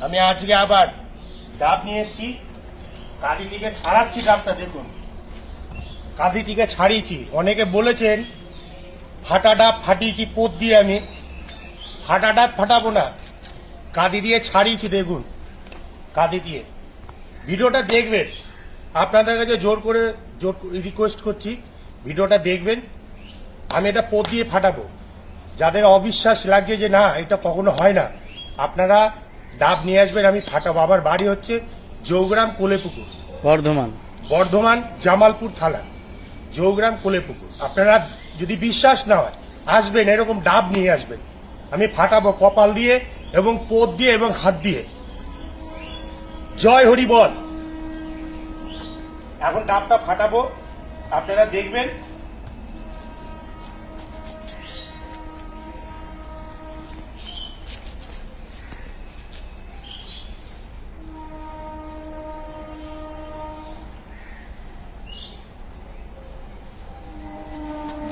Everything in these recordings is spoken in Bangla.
আমি আজকে আবার ডাব নিয়ে এসেছি। কাঁদি থেকে ছাড়াচ্ছি ডাবটা, দেখুন কাঁদি থেকে ছাড়িয়েছি। অনেকে বলেছেন ফাটা ডাব ফাটিয়েছি পোত দিয়ে, আমি ফাটা ডাব ফাটাবো না, কাঁদি দিয়ে ছাড়িয়েছি। দেখুন কাঁদি দিয়ে। ভিডিওটা দেখবেন, আপনাদের কাছে জোর রিকোয়েস্ট করছি, ভিডিওটা দেখবেন। আমি এটা পোত দিয়ে ফাটাবো। যাদের অবিশ্বাস লাগছে যে না এটা কখনো হয় না, আপনারা ডাব নিয়ে আসবেন, আমি ফাটাবো। আমার বাড়ি হচ্ছে জৌগ্রাম কোলেপুকুর, বর্ধমান জামালপুর থানা, জৌগ্রাম কোলেপুকুর। আপনারা যদি বিশ্বাস না হয় আসবেন, এরকম ডাব নিয়ে আসবেন, আমি ফাটাবো কপাল দিয়ে এবং পোত দিয়ে এবং হাত দিয়ে। জয় হরি বল। এখন ডাবটা ফাটাবো, আপনারা দেখবেন।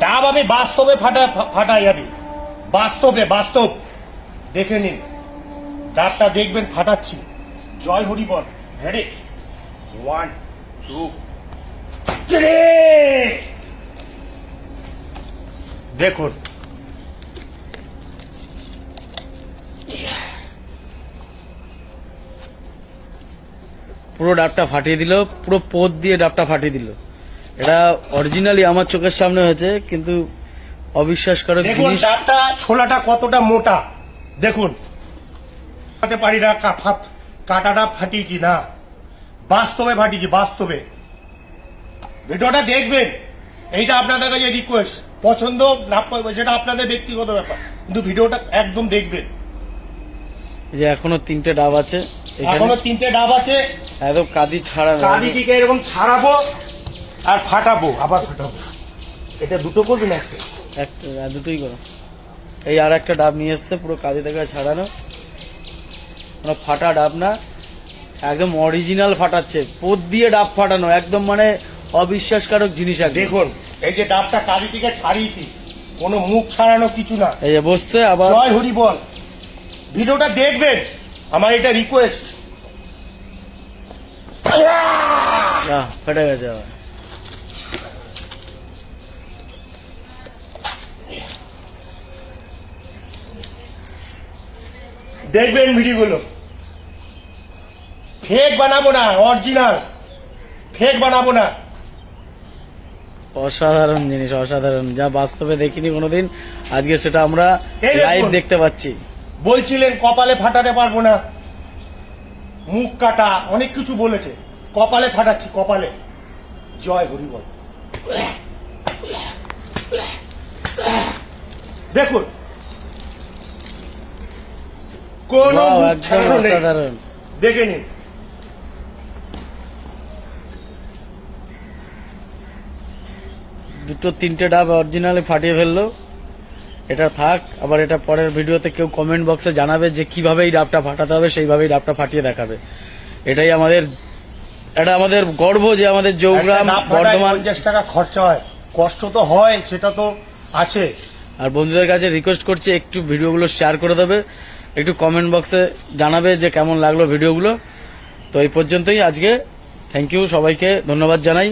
ডাব আমি বাস্তবে ফাটাই, আমি বাস্তব দেখে নিন। ডাবটা দেখবেন ফাটাচ্ছি। জয় হরি বল। রেডি, 1 2 3। দেখুন পুরো ডাবটা ফাটিয়ে দিল, পুরো পোত দিয়ে ডাবটা ফাটিয়ে দিল। এটা অরিজিনালি আমার চোখের সামনে হয়েছে, কিন্তু অবিশ্বাসকর জিনিস। ডাবটা ছোলাটা কতটা মোটা দেখুন। পারি না, কাটাটা ফাটিয়েছি না, বাস্তবে ফাটিয়েছি, বাস্তবে। ভিডিওটা দেখবেন, এইটা আপনাদের কাছে রিকোয়েস্ট। পছন্দ না সেটা আপনাদের ব্যক্তিগত ব্যাপার, কিন্তু ভিডিওটা একদম দেখবেন। যে এখনো 3টে ডাব আছে, এখনো 3টে ডাব আছে। একদম কাঁদি ছাড়া, কাঁদি থেকে এরকম ছাড়াবো আর ফাটাবো, আবার ফাটাবো। এটা দুটো করবে না, একটা দুটোই করো। এই আর একটা ডাব নিয়ে এসছে, পুরো কাঁদি থেকে ছাড়ানো, ফাটা ডাব না, একদম অরিজিনাল ফাটাচ্ছে, পোত দিয়ে ডাব ফাটানো, একদম মানে অবিশ্বাসকারক জিনিস। দেখুন এই যে ডাবটা কাঁদি থেকে ছাড়িয়েছি, কোনো মুখ ছাড়ানো কিছু না। এই যে বসছে আবার। জয় হরি বল। ভিডিওটা দেখবেন, আমার এটা রিকোয়েস্ট। ফেটে গেছে আবার। দেখবেন ভিডিওগুলো, ফেক বানাবো না, অরিজিনাল, ফেক বানাবো না। অসাধারণ জিনিস, অসাধারণ, যা বাস্তবে দেখিনি কোনোদিন, আজকে সেটা আমরা লাইভ দেখতে পাচ্ছি। বলছিলেন কপালে ফাটাতে পারবো না, মুখ কাটা, অনেক কিছু বলেছে, কপালে ফাটাচ্ছি, কপালে। জয় হরি বল। দেখুন কোন একদম অসাধারণ, দেখে নিন। দুটো 3টে ডাব অরিজিনালি ফাটিয়ে ফেললো। এটা থাক, আবার এটা পরের ভিডিওতে কেউ কমেন্ট বক্সে জানাবে যে কিভাবে এই ডাবটা ফাটাতে হবে, সেইভাবেই ডাবটা ফাটিয়ে দেখাবে। এটাই আমাদের গর্ব যে আমাদের জৌগ্রাম বর্ধমান। 50 টাকা খরচা হয়, কষ্ট তো হয়, সেটা তো আছে। আর বন্ধুদের কাছে রিকোয়েস্ট করছি একটু ভিডিওগুলো শেয়ার করে দেবে, একটু কমেন্ট বক্সে জানাবে যে কেমন লাগলো ভিডিওগুলো। তো এই পর্যন্তই আজকে। থ্যাংক ইউ, সবাইকে ধন্যবাদ জানাই।